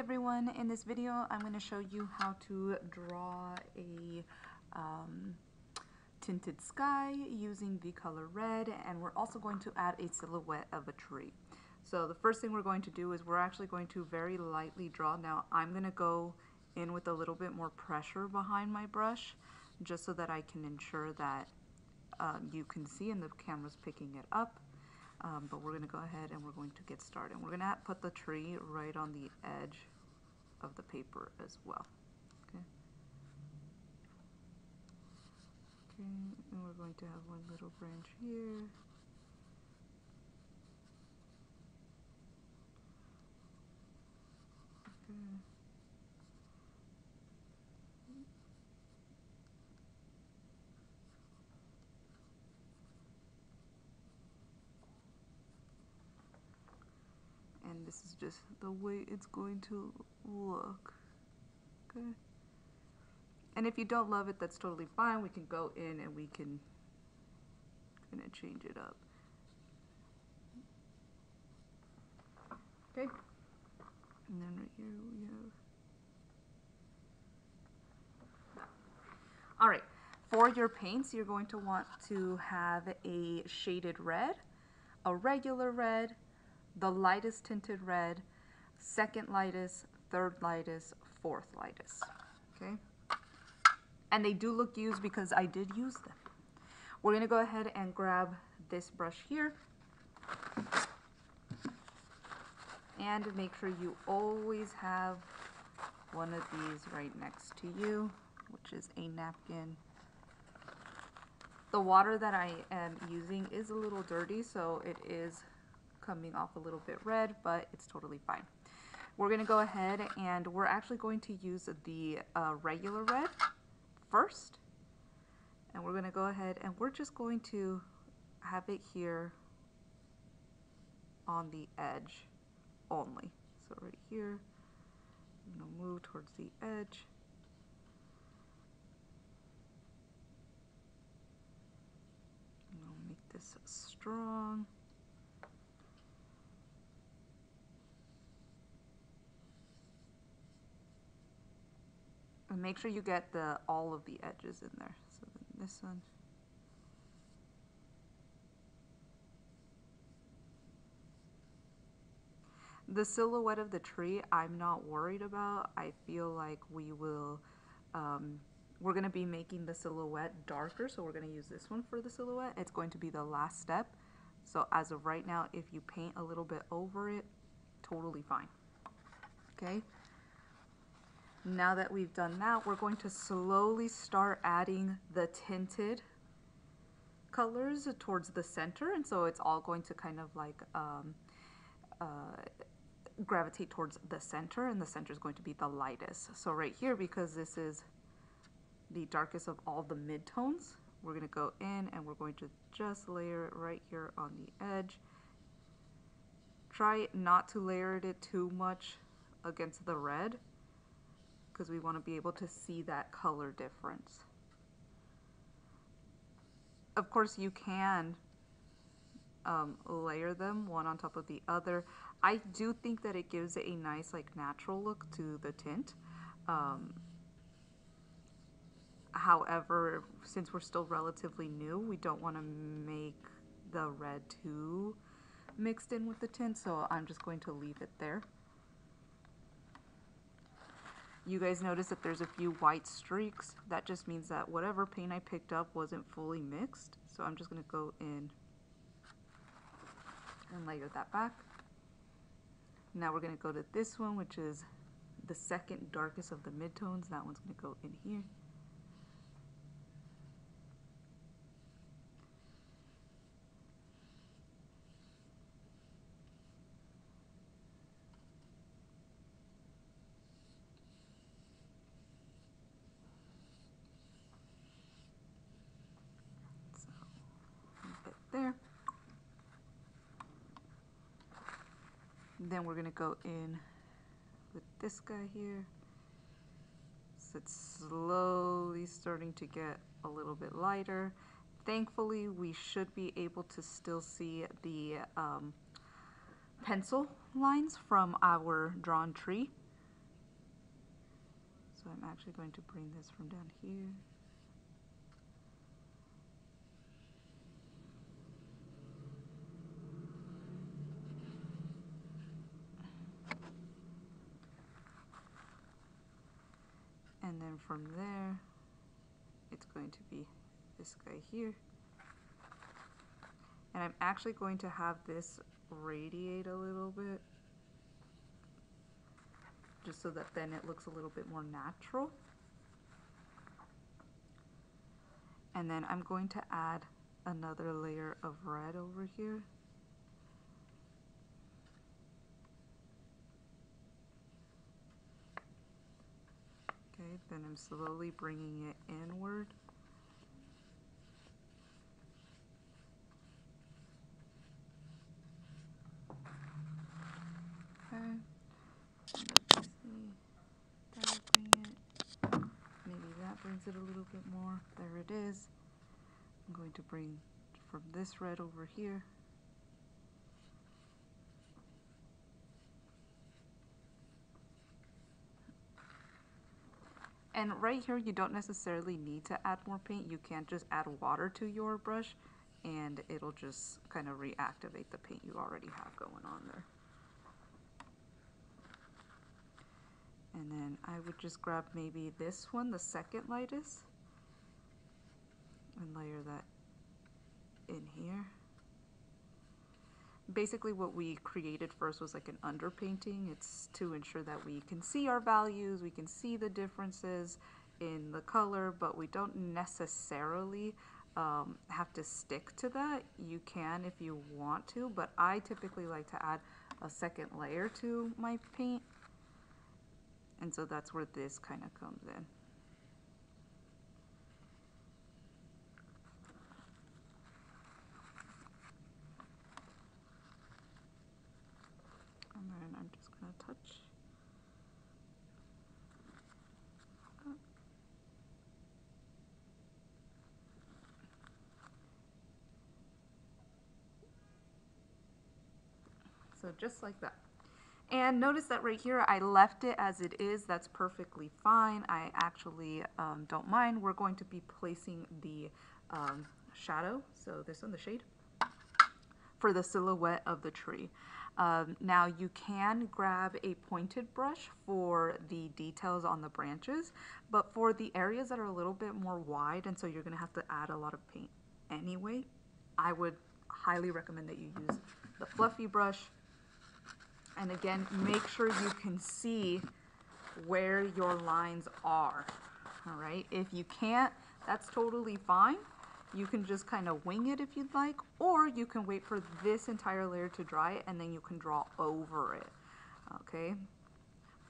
everyone, in this video I'm going to show you how to draw a tinted sky using the color red, and we're also going to add a silhouette of a tree. So the first thing we're going to do is we're actually going to very lightly draw. Now I'm going to go in with a little bit more pressure behind my brush just so that I can ensure that you can see and the camera's picking it up. But we're going to go ahead and we're going to get started. We're going to put the tree right on the edge of the paper as well. Okay. Okay, and we're going to have one little branch here. Okay. And this is just the way it's going to look. Okay. And if you don't love it, that's totally fine. We can go in and we can kind of change it up. Okay. And then right here we have. All right. For your paints, you're going to want to have a shaded red, a regular red, the lightest tinted red, second lightest, third lightest, fourth lightest. Okay. And they do look used because I did use them. We're going to go ahead and grab this brush here. And make sure you always have one of these right next to you, which is a napkin. The water that I am using is a little dirty, so it is coming off a little bit red, but it's totally fine. We're going to go ahead and we're actually going to use the regular red first. And we're going to go ahead and we're just going to have it here on the edge only. So right here, I'm going to move towards the edge. And I'll make this strong. And make sure you get all of the edges in there. So then this one. The silhouette of the tree, I'm not worried about. I feel like we will, we're going to be making the silhouette darker, so we're going to use this one for the silhouette. It's going to be the last step. So as of right now, if you paint a little bit over it, totally fine. Okay? Now that we've done that, we're going to slowly start adding the tinted colors towards the center, and so it's all going to kind of like gravitate towards the center, and the center is going to be the lightest. So right here, because this is the darkest of all the midtones, we're going to go in and we're going to just layer it right here on the edge. Try not to layer it too much against the red, because we want to be able to see that color difference. Of course, you can layer them one on top of the other. I do think that it gives a nice like natural look to the tint. However, since we're still relatively new, we don't want to make the red too mixed in with the tint, so I'm just going to leave it there. You guys notice that there's a few white streaks. That just means that whatever paint I picked up wasn't fully mixed. So I'm just going to go in and layer that back. Now we're going to go to this one, which is the second darkest of the midtones. That one's going to go in here. There. Then we're going to go in with this guy here. So it's slowly starting to get a little bit lighter. Thankfully, we should be able to still see the pencil lines from our drawn tree. So I'm actually going to bring this from down here. And then from there, it's going to be this guy here. And I'm actually going to have this radiate a little bit, just so that then it looks a little bit more natural. And then I'm going to add another layer of red over here. Okay, then I'm slowly bringing it inward. Okay, let's see, that'll bring it, maybe that brings it a little bit more. There it is. I'm going to bring from this red over here. And right here, you don't necessarily need to add more paint. You can just add water to your brush and it'll just kind of reactivate the paint you already have going on there. And then I would just grab maybe this one, the second lightest, and layer that in here. Basically what we created first was like an underpainting. It's to ensure that we can see our values, we can see the differences in the color, but we don't necessarily have to stick to that. You can if you want to, but I typically like to add a second layer to my paint. And so that's where this kind of comes in. And then I'm just going to touch. So just like that. And notice that right here, I left it as it is. That's perfectly fine. I actually don't mind. We're going to be placing the shadow, so this one, the shade, for the silhouette of the tree. Now you can grab a pointed brush for the details on the branches, but for the areas that are a little bit more wide, and so you're gonna have to add a lot of paint anyway, I would highly recommend that you use the fluffy brush. And again, make sure you can see where your lines are, all right? If you can't, that's totally fine. You can just kind of wing it if you'd like, or you can wait for this entire layer to dry and then you can draw over it, okay?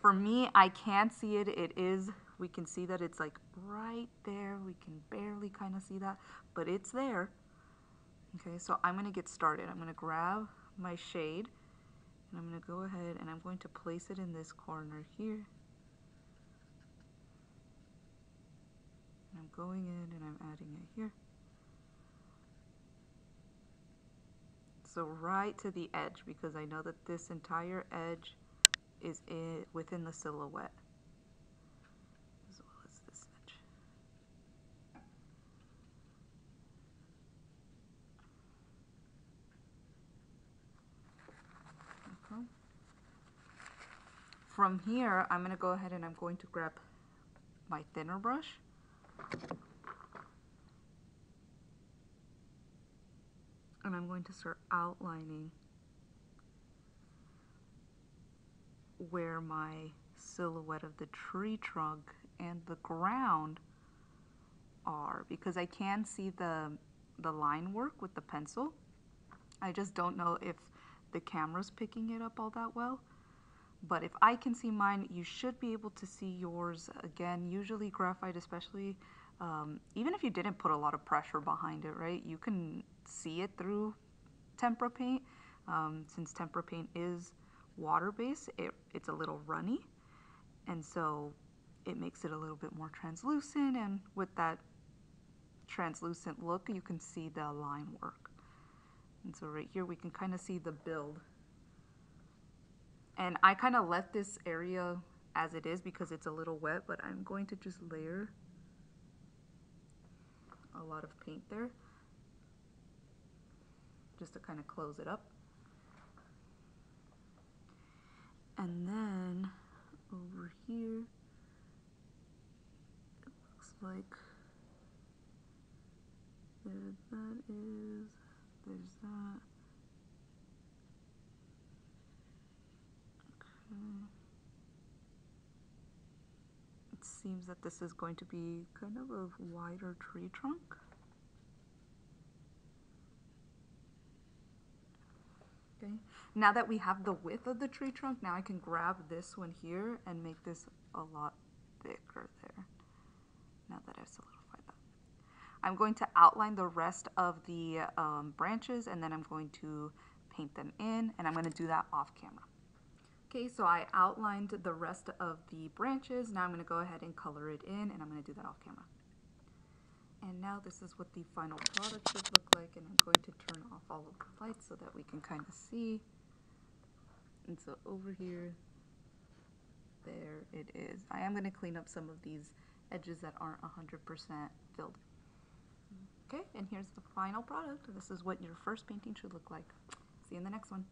For me, I can see it. It is, we can see that it's like right there. We can barely kind of see that, but it's there. Okay, so I'm gonna get started. I'm gonna grab my shade and I'm gonna go ahead and I'm going to place it in this corner here. And I'm going in and I'm adding it here. So right to the edge, because I know that this entire edge is within the silhouette, as well as this edge. Okay. From here, I'm going to go ahead and I'm going to grab my thinner brush. And I'm going to start outlining where my silhouette of the tree trunk and the ground are, because I can see the line work with the pencil. I just don't know if the camera's picking it up all that well. But if I can see mine, you should be able to see yours. Again, usually graphite, especially, even if you didn't put a lot of pressure behind it, right? You can see it through tempera paint. Since tempera paint is water-based, it's a little runny. And so it makes it a little bit more translucent. And with that translucent look, you can see the line work. And so right here, we can kind of see the build. And I kind of left this area as it is because it's a little wet, but I'm going to just layer a lot of paint there just to kind of close it up. And then over here, it looks like there that is, there's that. Okay. It seems that this is going to be kind of a wider tree trunk. Okay. Now that we have the width of the tree trunk, now I can grab this one here and make this a lot bigger there. Now that I've solidified that. I'm going to outline the rest of the branches, and then I'm going to paint them in, and I'm going to do that off camera. Okay, so I outlined the rest of the branches. Now I'm going to go ahead and color it in, and I'm going to do that off camera. And now this is what the final product should look like, and I'm going to turn off all of the lights so that we can kind of see. And so over here, there it is. I am going to clean up some of these edges that aren't 100% filled. Okay, and here's the final product. This is what your first painting should look like. See you in the next one.